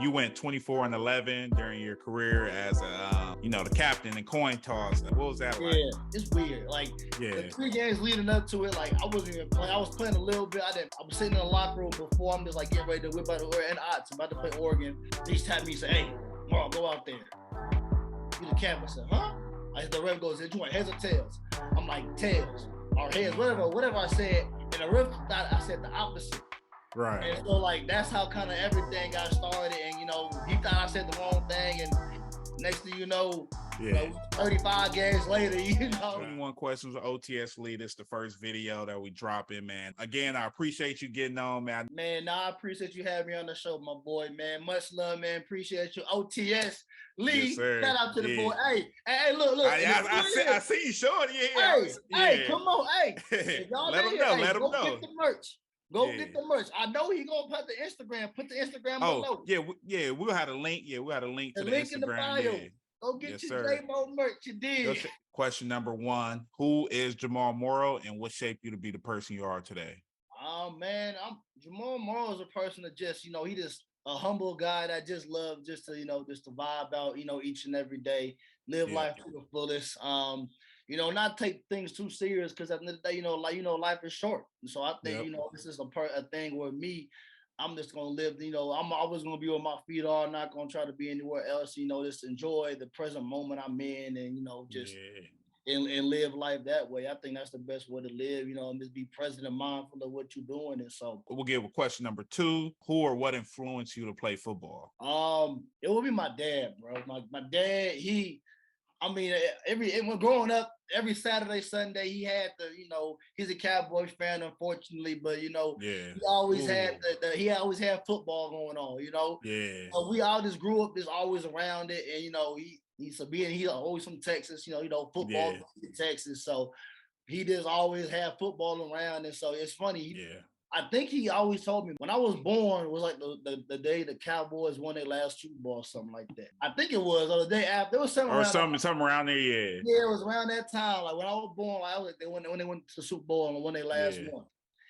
You went 24-11 during your career as a, the captain in coin toss. What was that like? Yeah, it's weird. Like the 3 games leading up to it, like I wasn't even playing. I was playing a little bit. I was sitting in the locker room before. I'm just like getting ready to whip out the Oregon odds. I'm about to play Oregon. He tapped me and said, "Hey, Morrow, go out there. You the captain." I said, "Huh?" The ref goes, "Did you want heads or tails?" I'm like, "Tails or heads, whatever I said." And the ref thought I said the opposite. Right. And so like that's how kind of everything got started. And he thought I said the wrong thing. And next thing you know, 35 games later, 21 questions with OTSLee. This is the first video that we drop in, man. Again, I appreciate you getting on, man. Man, I appreciate you having me on the show, my boy, man. Much love, man. Appreciate you. OTSLee. Yes, sir. Shout out to the boy. Hey, look. I see you showing it. Hey, come on. Hey, y'all let him know. Let him know. Get the merch. Get the merch. I know he gonna put the Instagram below. Yeah, we'll have a link. Yeah, we'll have a link to the link Instagram. In the bio. Yeah. Go get your J-Mo merch. You did. Question number 1: Who is Jamal Morrow, and what shaped you to be the person you are today? Man, Jamal Morrow is a person that just, he just a humble guy that just loves just to vibe out, each and every day, live life to the fullest. Not take things too serious because at the end of the day, life is short. And so I think, this is a thing where I'm just gonna live, I'm always gonna be where my feet are. I'm not gonna try to be anywhere else, just enjoy the present moment I'm in and and live life that way. I think that's the best way to live, and just be present and mindful of what you're doing. And so we'll get with question number 2. Who or what influenced you to play football? It would be my dad, bro. My dad, when growing up, every Saturday, Sunday, he had he's a Cowboys fan, unfortunately, but he always had he always had football going on, So we all just grew up just always around it, and he's always from Texas, football in Texas, so he just always had football around, and so it's funny. I think he always told me when I was born was like the day the Cowboys won their last Super Bowl or something like that. I think it was, or the day after. It was something around there. Yeah, it was around that time. Like when I was born, when they went to the Super Bowl and won their last one.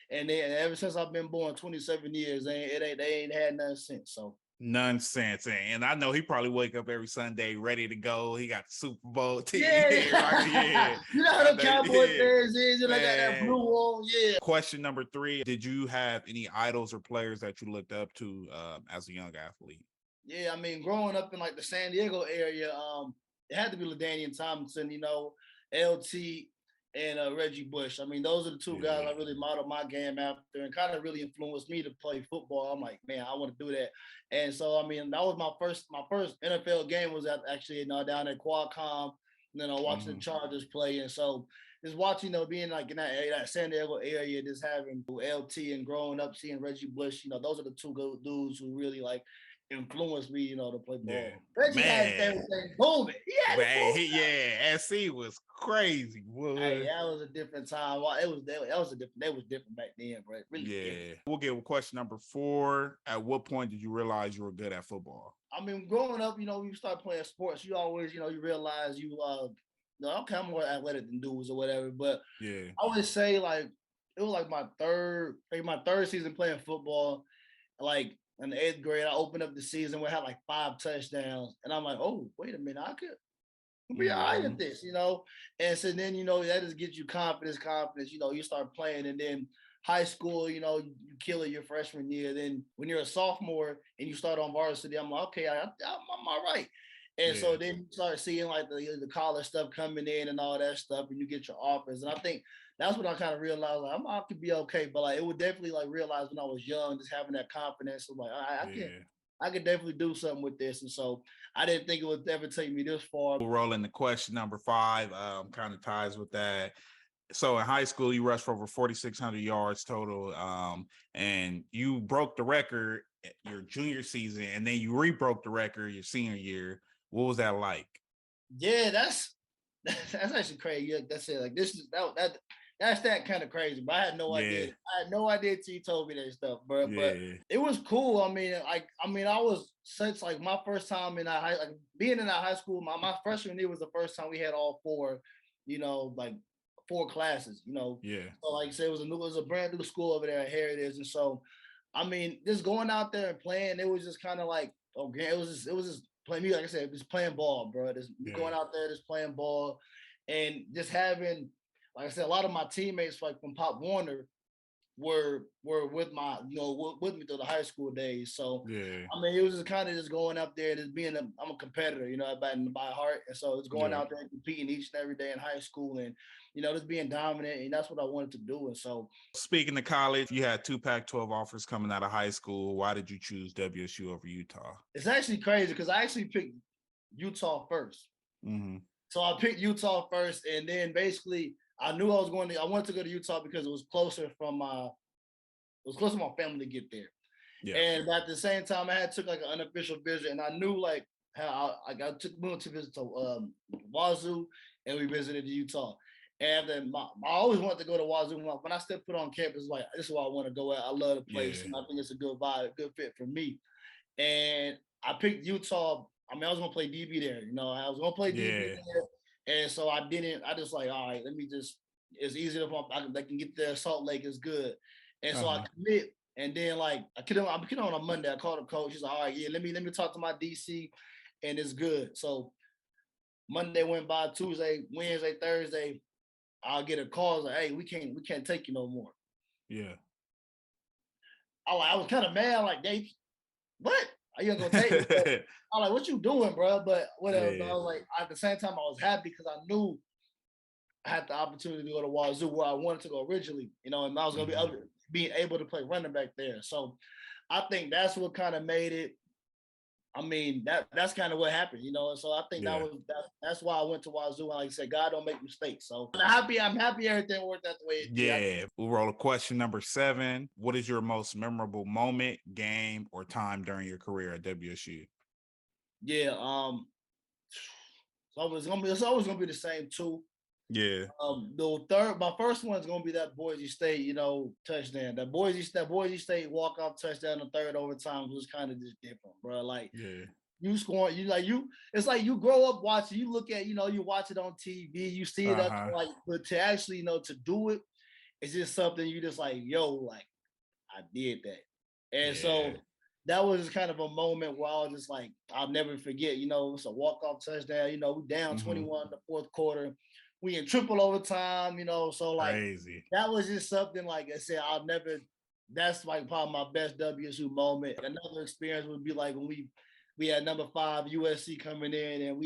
And ever since I've been born, 27 years, they ain't had none since. So. Nonsense. And I know he probably wake up every Sunday ready to go. He got the Super Bowl team. Yeah. You know how the Cowboy fans is, got that blue on. Yeah. Question number 3. Did you have any idols or players that you looked up to as a young athlete? Yeah, growing up in like the San Diego area, it had to be LaDainian Tomlinson, LT and Reggie Bush. Those are the 2 guys I really modeled my game after and kind of really influenced me to play football. I'm like, man, I want to do that. And so, that was my first NFL game was actually down at Qualcomm, watching the Chargers play. And so just watching, being like in that San Diego area, just having LT and growing up, seeing Reggie Bush, those are the 2 good dudes who really like influenced me, to play ball. Reggie had everything booming. SC was crazy. Hey, that was a different time. They was different back then, bro. Really different. We'll get with question number 4. At what point did you realize you were good at football? Growing up, you start playing sports, you always, you realize okay, I'm more athletic than dudes or whatever. But I always say like it was like my third season playing football, like. In the 8th grade, I opened up the season where I had like 5 touchdowns. And I'm like, oh, wait a minute, I could be all right at this, And so then, that just gets you confidence. You start playing. And then high school, you kill it your freshman year. Then when you're a sophomore and you start on varsity, I'm like, okay, I'm all right. And so then you start seeing like the college stuff coming in and all that stuff, and you get your offers. And I think that's what I kind of realized. Like, I could be okay, but like it would definitely like realize when I was young, just having that confidence of like I could definitely do something with this. And so I didn't think it would ever take me this far. We'll roll into question number 5. Kind of ties with that. So in high school, you rushed for over 4,600 yards total, and you broke the record your junior season, and then you re-broke the record your senior year. What was that like? Yeah, that's actually crazy. That's it. Like that's that kind of crazy. But I had no idea. I had no idea till you told me that stuff, bro. But it was cool. I was since like my first time in being in that high school. My freshman year was the first time we had all 4, like 4 classes. So like I said, it was a brand new school over there at Heritage, and so just going out there and playing, it was just kind of like Okay, it was just playing music. Like I said, just playing ball, bro. Just going out there, just playing ball, and just having, like I said, a lot of my teammates, like from Pop Warner, were with my, with me through the high school days. So I mean, it was just kind of just going up there, just being I'm a competitor, by heart, and so it's going out there and competing each and every day in high school, and just being dominant, and that's what I wanted to do. And so, speaking of college, you had 2 Pac-12 offers coming out of high school. Why did you choose WSU over Utah? It's actually crazy because I actually picked Utah first. Mm-hmm. So I picked Utah first, and then basically I knew I wanted to go to Utah because it was closer from my family to get there. Yeah. And at the same time, I had took like an unofficial visit, and I knew like how I went to visit to Wazoo, and we visited Utah. And then I always wanted to go to Wazoo. When I stepped foot on campus, like, this is where I want to go at. I love the place, and I think it's a good vibe, good fit for me. And I picked Utah. I mean, I was gonna play DB there. I was gonna play DB there, and so I didn't. I just like, all right, let me just. It's easy if I can get there. Salt Lake is good, and so I commit. And then like I get on a Monday. I called the coach. He's like, all right, yeah, let me talk to my DC, and it's good. So Monday went by, Tuesday, Wednesday, Thursday, I'll get a call like, hey, we can't take you no more. Yeah. I was kind of mad, like, Dave, what? Are you gonna take it? I'm like, what you doing, bro? But whatever. Yeah. I was like, at the same time, I was happy because I knew I had the opportunity to go to Wazoo where I wanted to go originally, and I was gonna be being able to play running back there. So I think that's what kind of made it. I mean, that's kind of what happened, And so I think that's why I went to Wazoo. And like I said, God don't make mistakes. So I'm happy everything worked out the way it did. Yeah. We'll roll to question number 7. What is your most memorable moment, game, or time during your career at WSU? Yeah, it's always gonna be the same 2. Yeah. My first one is gonna be that Boise State, touchdown. That Boise State walk-off touchdown in the third overtime was kind of just different, bro. Like, you scoring, it's like you grow up watching, you look at, you watch it on TV, you see it up, like, but to actually, to do it, it's just something you just like, yo, like, I did that. And so that was kind of a moment where I was just like, I'll never forget, it's a walk-off touchdown, we down 21 in the fourth quarter. We in triple overtime, so like, crazy. That was just something, like I said, that's like probably my best WSU moment. Another experience would be like when we had number 5 USC coming in, and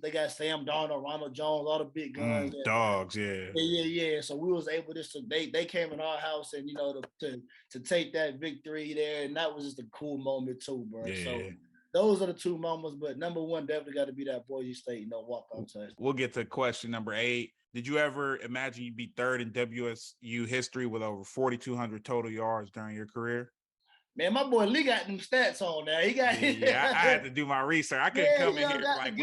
they got Sam Darnold, Ronald Jones, all the big guns. Dogs, yeah. Yeah. So we was able they came in our house, and to take that victory there, and that was just a cool moment too, bro. Yeah. So those are the 2 moments, but number 1 definitely got to be that Boise State, walk-off touchdown. We'll get to question number 8. Did you ever imagine you'd be 3rd in WSU history with over 4,200 total yards during your career? Man, my boy Lee got them stats on there. He got I had to do my research. I couldn't come in here like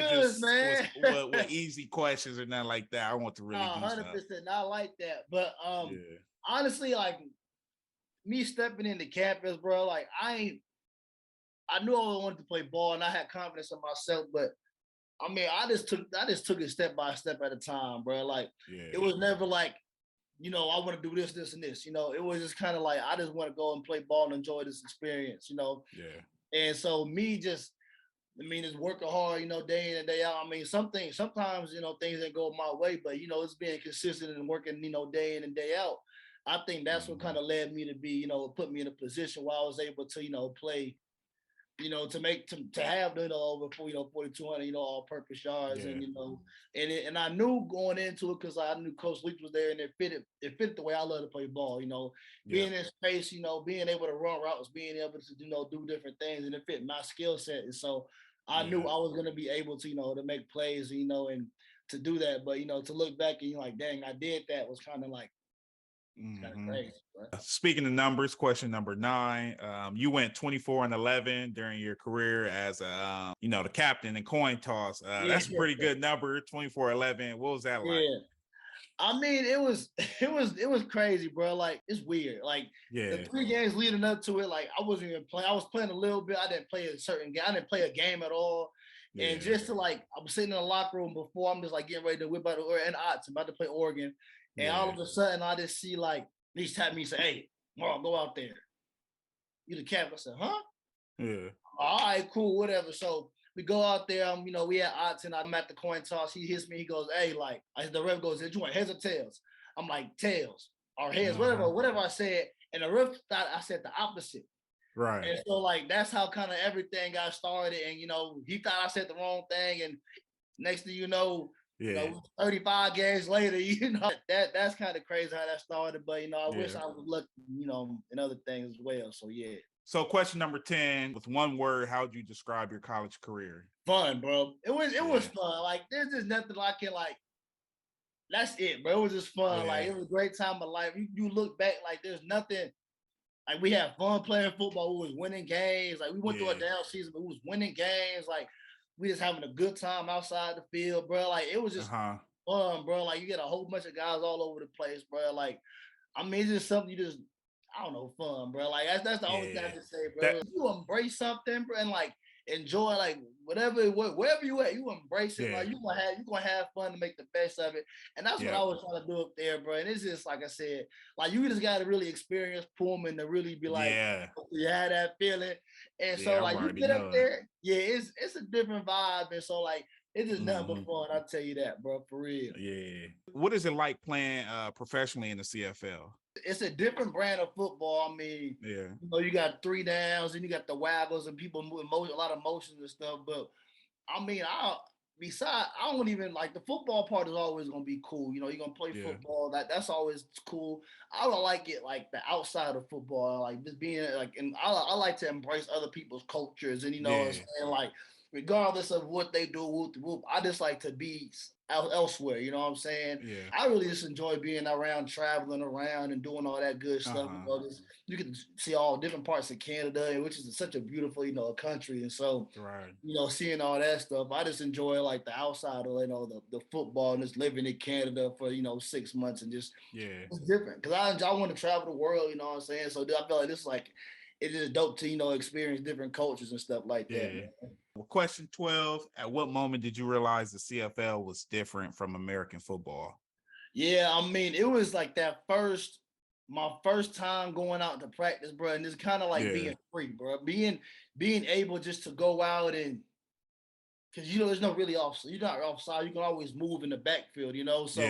with easy questions or nothing like that. I want to really do 100%. I like that. But honestly, like, me stepping into campus, bro, like, I knew I wanted to play ball, and I had confidence in myself, but I mean, I just took it step by step at a time, bro. Like, it was never like, I want to do this, this, and this. It was just kind of like, I just want to go and play ball and enjoy this experience, Yeah. And so me just, it's working hard, day in and day out. I mean, sometimes, things didn't go my way, but, it's being consistent and working, day in and day out. I think that's what kind of led me to be, put me in a position where I was able to, play, to have over 4,200, all-purpose yards, and I knew going into it because I knew Coach Leach was there, and it fit the way I love to play ball, being in space, being able to run routes, being able to do different things, and it fit my skill set, and so I knew I was gonna be able to to make plays, and to do that, but to look back and you're like, dang, I did that, was kind of like. Kind of crazy, bro. Speaking of numbers, question number 9. You went 24-11 during your career as a, the captain in coin toss. That's a pretty good number, 24-11. What was that like? Yeah. I mean, it was crazy, bro. Like, it's weird. Like, the 3 games leading up to it, like, I wasn't even playing. I was playing a little bit. I didn't play a certain game. I didn't play a game at all. Yeah. And just to, like, I'm sitting in the locker room before, I'm just like getting ready to whip out and I'm about to play Oregon. And all of a sudden, I just see, like, Leach tap me and say, hey, Morrow, go out there. You the captain. I said, huh? Yeah. All right, cool, whatever. So we go out there. You know, we had odds, and I'm at the coin toss. He hits me. He goes, "Hey, like," the ref goes, "Did you want heads or tails?" I'm like, "Tails or heads, whatever I said." And the ref thought I said the opposite. Right. And so like that's how kind of everything got started. And you know, he thought I said the wrong thing, and next thing you know, 35 games later, you know, that's kind of crazy how that started. But you know, I wish I was lucky, you know, in other things as well. So yeah. So question number 10, with one word, how would you describe your college career? Fun, bro. It was fun. Like there's just nothing I can like. That's it, bro. It was just fun. Like it was a great time of life. You look back, like there's nothing. Like we had fun playing football. We was winning games. Like we went through a down season, but we was winning games. Like we just having a good time outside the field, bro. Like it was just fun, bro. Like you get a whole bunch of guys all over the place, bro. Like I mean, it's just something you just I don't know, fun, bro. Like that's the only thing I can say, bro. You embrace something, bro, and like enjoy like wherever you at, you embrace it. Like you gonna have fun to make the best of it. And that's what I was trying to do up there, bro. And it's just like I said, like you just gotta really experience Pullman to really be like, you had that feeling. And so like you get up there, it's a different vibe. And so like it's just nothing but fun. I'll tell you that, bro, for real. Yeah. What is it like playing professionally in the CFL? It's a different brand of football. I mean, you know, you got 3 downs and you got the waggles and people moving a lot of motions and stuff. But I mean, I don't even like the football part is always gonna be cool. You know, you're gonna play football. That's always cool. I don't like it like the outside of football, like just being like, and I like to embrace other people's cultures and you know what I'm saying, like regardless of what they do, I just like to be elsewhere. You know what I'm saying? I really just enjoy being around, traveling around, and doing all that good stuff. You know, you can see all different parts of Canada, which is such a beautiful, you know, country. And so, you know, seeing all that stuff, I just enjoy like the outside of, you know, the football and just living in Canada for, you know, 6 months and just it's different because I want to travel the world. You know what I'm saying? So I feel like this is like it is dope to, you know, experience different cultures and stuff like that. Man. Well, question 12, at what moment did you realize the CFL was different from American football? Yeah, I mean, it was like my first time going out to practice, bro, and it's kind of like being free, bro. Being able just to go out and because you know there's no really offside. You're not offside. You can always move in the backfield, you know. So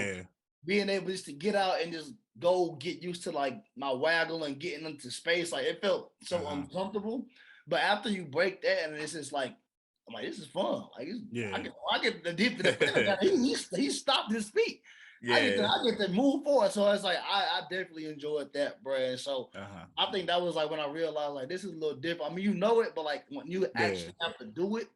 being able just to get out and just go get used to like my waggle and getting into space, like it felt so uncomfortable. But after you break that, and it's just like I'm like, this is fun. Like I get the deep defender. He stopped his feet. I get to move forward. So it's like I definitely enjoyed that, bro. And so I think that was like when I realized like this is a little different. I mean, you know it, but like when you actually have to do it,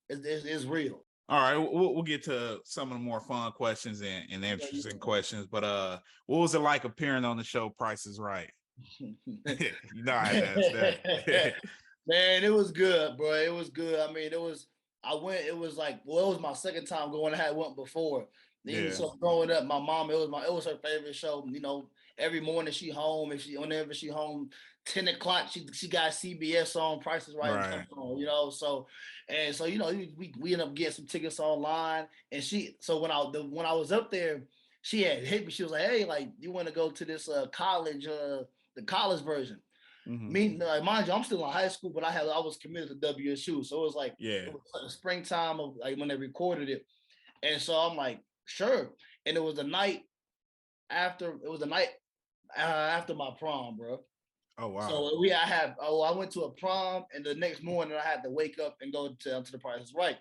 it's real. All right, we'll get to some of the more fun questions and interesting questions. But what was it like appearing on the show Price is Right? You know I had to ask that. Man, it was good, bro. It was good. I mean, it was my second time going. I had went before. So growing up, my mom, it was her favorite show. You know, every morning she home. Whenever she home, 10 o'clock, she got CBS on, Price is Right. On, you know, so you know, we ended up getting some tickets online, and when I was up there, she had hit me. She was like, "Hey, like, you want to go to this college, the college version?" Me, mind you, I'm still in high school, but I was committed to WSU, so it was like it was like the springtime of like when they recorded it, and so I'm like, sure. And it was the night after after my prom, bro. Oh wow! So I went to a prom, and the next morning I had to wake up and go to the Price is Right,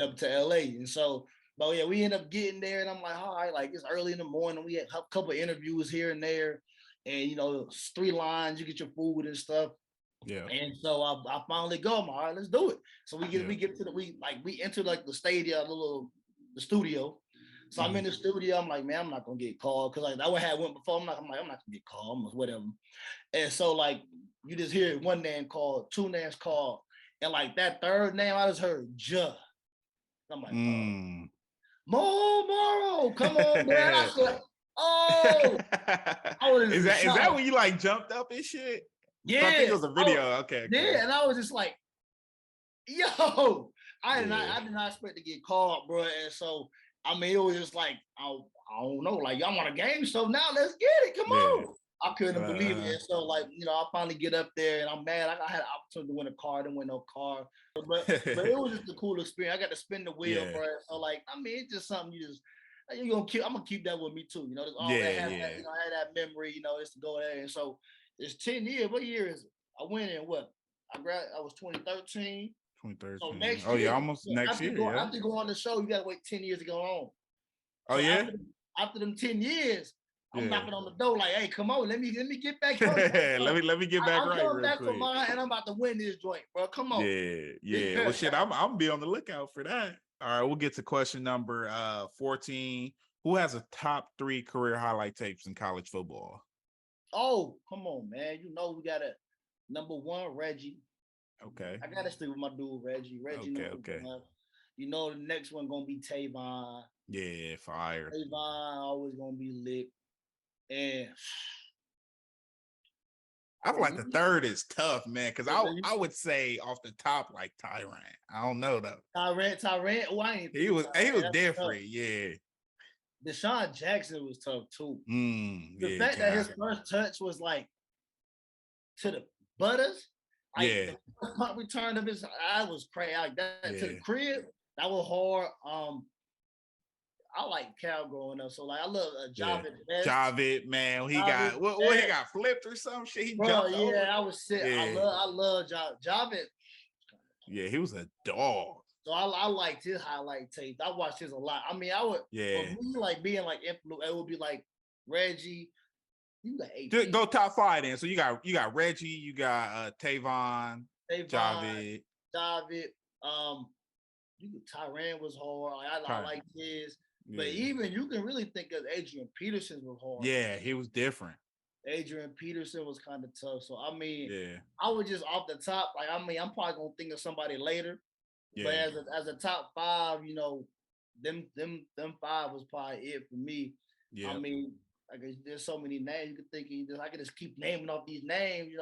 up to LA, and so. But yeah, we ended up getting there, and I'm like, all right, like it's early in the morning. We had a couple of interviews here and there, and you know, 3 lines, you get your food and stuff. Yeah. And so I finally go. I'm like, all right, let's do it. So we get to we enter like the stadium, the studio. So I'm in the studio. I'm like, man, I'm not gonna get called because like I had went before. I'm not gonna get called. Whatever. And so like you just hear one name called, 2 names called, and like that 3rd name I just heard Juh. I'm like, Morrow, come on, man. I said, oh, is that when you like jumped up and shit? Yeah, I think it was a video. Okay. Yeah, and I was just like, yo, I did not expect to get called, bro. And so I mean, it was just like I don't know, like y'all want a game show now? Let's get it. Come on. I couldn't believe it. And so, like, I finally get up there and I'm mad. I had an opportunity to win a car, didn't win no car. But it was just a cool experience. I got to spin the wheel, bro. So, like, I mean, it's just something I'm gonna keep that with me too. Just all that, have that memory, just to go there. And so it's 10 years. What year is it? I went in what? I was 2013. 2013. So next year. Yeah, almost next year. After going on the show, you gotta wait 10 years to go on. So after them 10 years, I'm knocking on the door like, hey, come on, let me get back. let me get back I'm right coming real back quick. for mine, and I'm about to win this joint, bro. Come on. Yeah. Well, shit, I'm gonna be on the lookout for that. All right, we'll get to question number 14. Who has a top 3 career highlight tapes in college football? Oh, come on, man. We got a number 1, Reggie. Okay. I gotta stick with my dude, Reggie. Okay. The next one gonna be Tavon. Yeah, fire. Tavon always gonna be lit. And I feel like the third is tough, man, because I would say off the top, like Tyrant. I don't know though. Tyrant. He was different, yeah. Deshaun Jackson was tough too. The fact that his first touch was like to the butters, like the punt return of his eye was crazy. Like that to the crib, that was hard. I like Cal growing up, so like I love Javid. Javid, man, he got he got flipped or some shit. He jumped over. I was sick. Yeah. I love Javid. Yeah, he was a dog. So I liked his highlight tapes. I watched his a lot. I mean, I would for me, like being like influence, it would be like Reggie. You got 8. Go top 5 then. So you got Reggie, you got Tavon, Javid. Tyrann was hard. I like his. Yeah. But even you can really think of Adrian Peterson was hard. Yeah, he was different. Adrian Peterson was kind of tough. So I mean, I would just off the top, like I'm probably gonna think of somebody later. Yeah. But as a top 5, them 5 was probably it for me. Yeah. I mean, there's so many names you could think of. I could just keep naming off these names.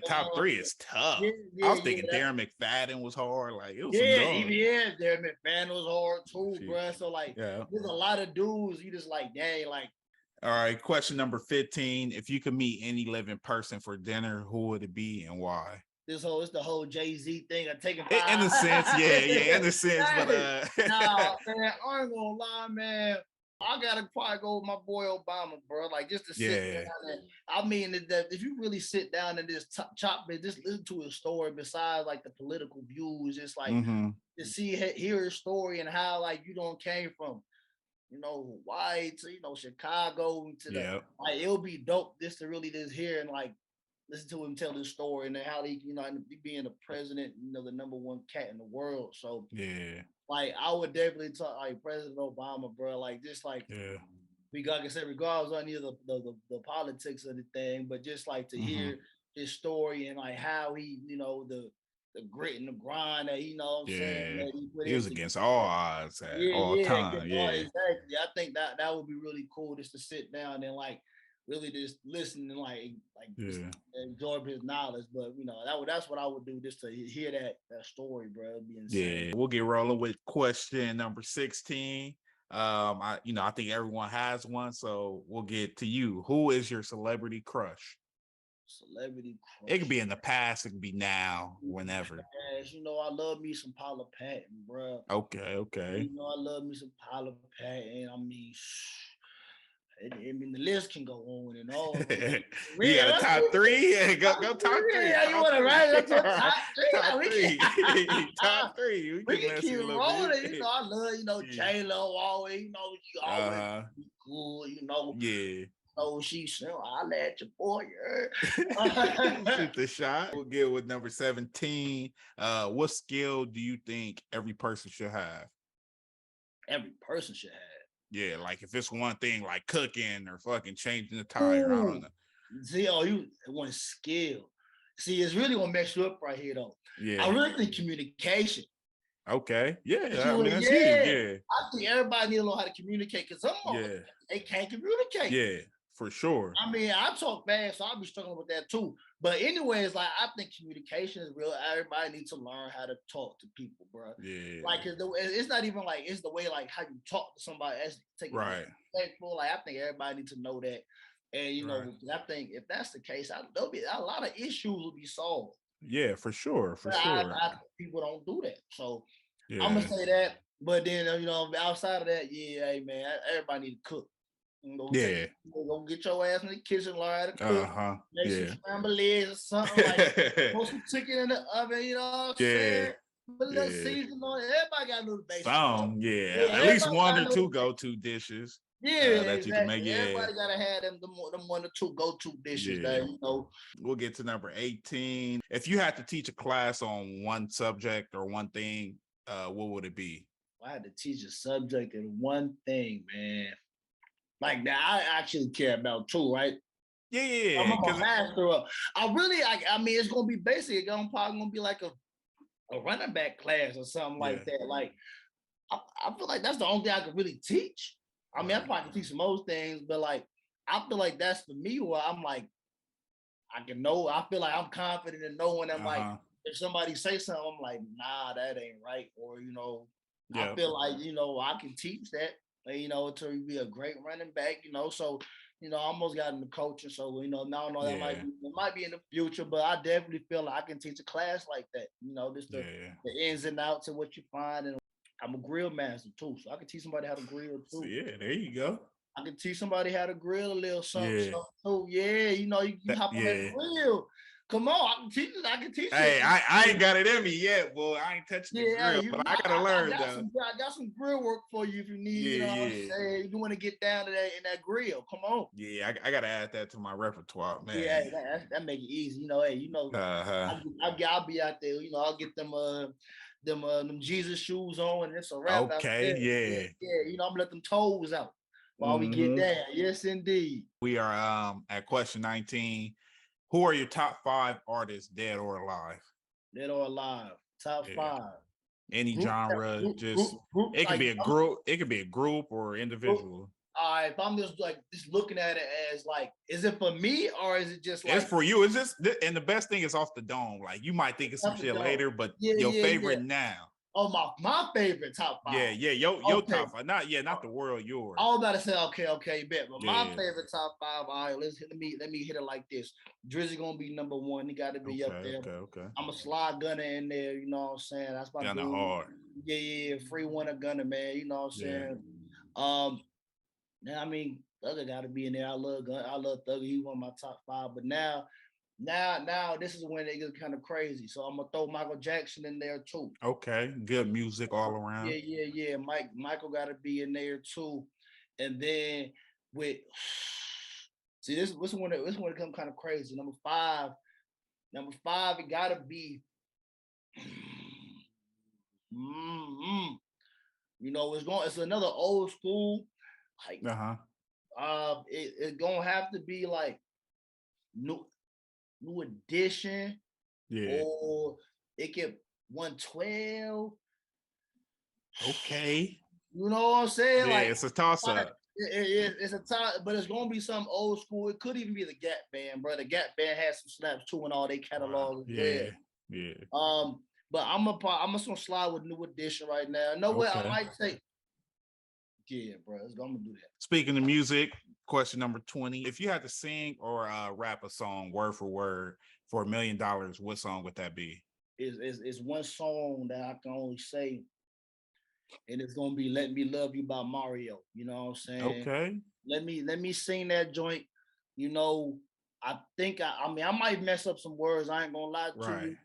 Top 3 is tough. I was thinking Darren McFadden was hard. Like it was Darren McFadden was hard too, bro. So like, there's a lot of dudes you just like, dang, like. All right, question number 15. If you could meet any living person for dinner, who would it be and why? It's the whole Jay-Z thing of taking 5. In a sense, in a sense, but nah, man, I ain't gonna lie, man. I gotta probably go with my boy Obama, bro. Like just to sit down and I mean that if you really sit down and just chop it, just listen to his story besides like the political views, just like to hear his story and how like came from Hawaii to Chicago to the like it'll be dope just to really just hear and like listen to him tell his story and then how he being the president, the number 1 cat in the world. So like I would definitely talk like President Obama, bro. Like just like like I said, regardless of any of the politics of the thing, but just like to hear his story and like how he, the grit and the grind that I'm saying. That he was against all odds all time. Yeah, exactly. I think that would be really cool just to sit down and like really just listen and like absorb his knowledge. But that's what I would do just to hear that story, bro. It'd be insane. Yeah, we'll get rolling with question number 16. I think everyone has one, so we'll get to you. Who is your celebrity crush? Celebrity crush. It could be in the past, it could be now, whenever. Yes, I love me some Paula Patton, bro. Okay. I love me some Paula Patton. I mean, the list can go on and on. You got a top 3? Yeah, go top 3. Yeah, you want to write it to top 3? Top 3. We can keep rolling. I love, J-Lo always, she always be cool, Yeah. She said, I'll let your boy. Shoot the shot. We'll get with number 17. What skill do you think every person should have? Every person should have. Yeah, like if it's one thing like cooking or fucking changing the tire, I don't know. See, you want skill. See, it's really gonna mess you up right here, though. Yeah. I really think communication. Okay. Yeah. I mean, that's huge. Yeah. I think everybody needs to know how to communicate because some they can't communicate. Yeah, for sure. I mean, I talk fast, so I'll be struggling with that too. But anyways, like I think communication is real. Everybody needs to learn how to talk to people, bro. Yeah. Like it's not even like it's the way like how you talk to somebody as taking respectful. Like I think everybody needs to know that. And you know, I think if that's the case, there'll be a lot of issues will be solved. Yeah, for sure, for But sure. people don't do that, so I'm Yeah. gonna say that. But then you know, outside of that, yeah, hey man, everybody need to cook. Yeah. Go get your ass in the kitchen, learn how to cook. Uh-huh. Make Yeah. some scrambled eggs or something like. Put some chicken in the oven. You know what I'm saying? Put a little season on it. Everybody got a little basic stuff. Yeah. At least one or two go-to dishes. Yeah, that you can make. exactly. Yeah. Everybody gotta have them one or two go-to dishes that you know. We'll get to number 18. If you had to teach a class on one subject or one thing, what would it be? I had to teach a subject in one thing, man. Like that, I actually care about too, right? Yeah. I'm a master of. I mean, it's gonna be basic. It's probably gonna be like a running back class or something like that. Like, I feel like that's the only thing I could really teach. I mean, I probably can teach some most things, but like, I feel like that's for me where I'm like, I can know. I feel like I'm confident in knowing. I'm like, if somebody say something, I'm like, nah, that ain't right, or you know, I feel like you know I can teach that. You know, to be a great running back. You know, so you know, I almost got into coaching, so you know, now I know that might be in the future, but I definitely feel like I can teach a class like that. You know, just the ins and outs of what you find, and I'm a grill master too, so I can teach somebody how to grill too. Yeah, there you go. I can teach somebody how to grill a little something too. Yeah, you know, you hop on that grill. Come on, I can teach it. I can teach you. Hey, I ain't got it in me yet, boy. I ain't touching the grill, but I gotta learn though. I got some grill work for you if you need. You know what I'm saying? You want to get down to that in that grill? Come on. Yeah, I gotta add that to my repertoire, man. Yeah, that make it easy. You know, hey, you know, I'll be out there. You know, I'll get them Jesus shoes on, and it's a wrap. Okay, yeah. You know, I'm gonna let them toes out while we get down. Yes, indeed. We are at question 19. Who are your top 5 artists, dead or alive? Dead or alive. Top 5. Any genre, just it could be a group. It could be a group or individual. All right, if I'm just looking at it as like, is it for me or is it just like it's for you? It's just, and the best thing is off the dome. Like you might think of some shit later, but your favorite now. Oh, my favorite top 5. Yeah, your top 5. Not the world, yours. I was about to say, okay, bet. But my favorite top 5. All right, let me hit it like this. Drizzy gonna be number 1. He got to be up there. Okay. I'm a slide gunner in there. You know what I'm saying? That's my dude. Hard. Yeah. Free one a gunner, man. You know what I'm saying? Now I mean, Thugger got to be in there. I love Thugger. He's one of my top 5. But now this is when it gets kind of crazy. So I'm gonna throw Michael Jackson in there too. Okay, good music all around. Yeah. Michael got to be in there too. And then with this one it come kind of crazy. Number 5, it got to be. You know, it's another old school. Like it's gonna have to be like new edition, or it get 112. Okay, you know what I'm saying? Yeah, like it's a toss up. It's a toss, but it's gonna be some old school. It could even be the Gap Band, bro. The Gap Band has some snaps too, and all they catalog. Yeah. But I'm just gonna slide with new edition right now. No way, I might say. Yeah, bro, I'm gonna do that. Speaking of music, question number 20. If you had to sing or rap a song word for word for $1 million, what song would that be? It's one song that I can only say, and it's gonna be "Let Me Love You" by Mario. You know what I'm saying? Okay. Let me sing that joint. You know, I think I might mess up some words. I ain't gonna lie to you.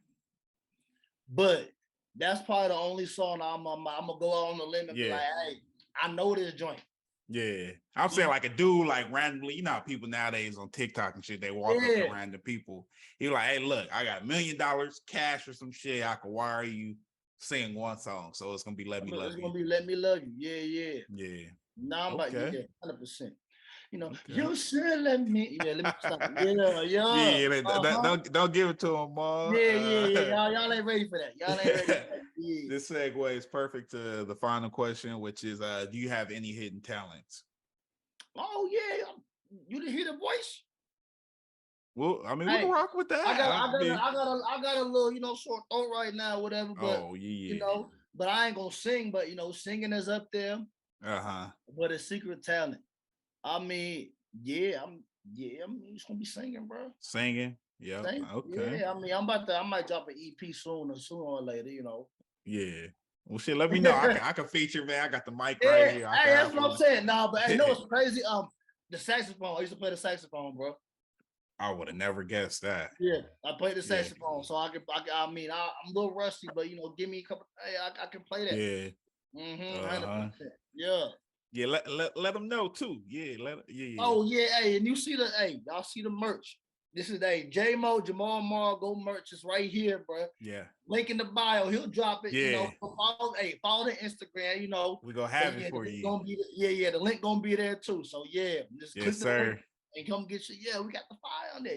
But that's probably the only song I'm gonna go out on the limb and be like, hey, I know this joint. Yeah. I'm saying like a dude like randomly, you know how people nowadays on TikTok and shit, they walk up to random people. He like, hey, look, I got $1 million cash or some shit. I can wire you, sing one song. So it's gonna be Let Me Love You. It's gonna be Let Me Love You. Yeah. Now I'm like, 100%. You know, you should let me. Yeah, let me stop. Don't give it to him, Mom. Yeah. Y'all ain't ready for that. Y'all ain't ready for that. Yeah. This segue is perfect to the final question, which is, do you have any hidden talents? Oh yeah, you didn't hear the voice. Well, I mean, we can rock with that. I got a little, you know, sore throat right now, whatever. But you know, but I ain't gonna sing. But you know, singing is up there. But a secret talent. I mean, Yeah, I mean, it's gonna be singing, bro. Singing. Yep. Okay. Yeah, I mean, I might drop an EP sooner or later, you know. Yeah. Well, shit, let me know. I can feature, man. I got the mic Yeah, right here. hey, that's what I'm saying. Nah, but hey, you know what's crazy? The saxophone. I used to play the saxophone, bro. I would have never guessed that. Yeah, I played the saxophone, so I mean, I'm a little rusty, but you know, give me a couple. Hey, I can play that. Yeah. 100%. Yeah. Yeah, let them know too. Yeah. Oh yeah, hey, and you see y'all see the merch. This is Jamal Morrow, go merch is right here, bro. Yeah. Link in the bio. He'll drop it. Yeah. You know, follow the Instagram. You know, we're gonna have it for you. The link gonna be there too. So yeah, just click the link sir. and come get you. Yeah, we got the fire on there.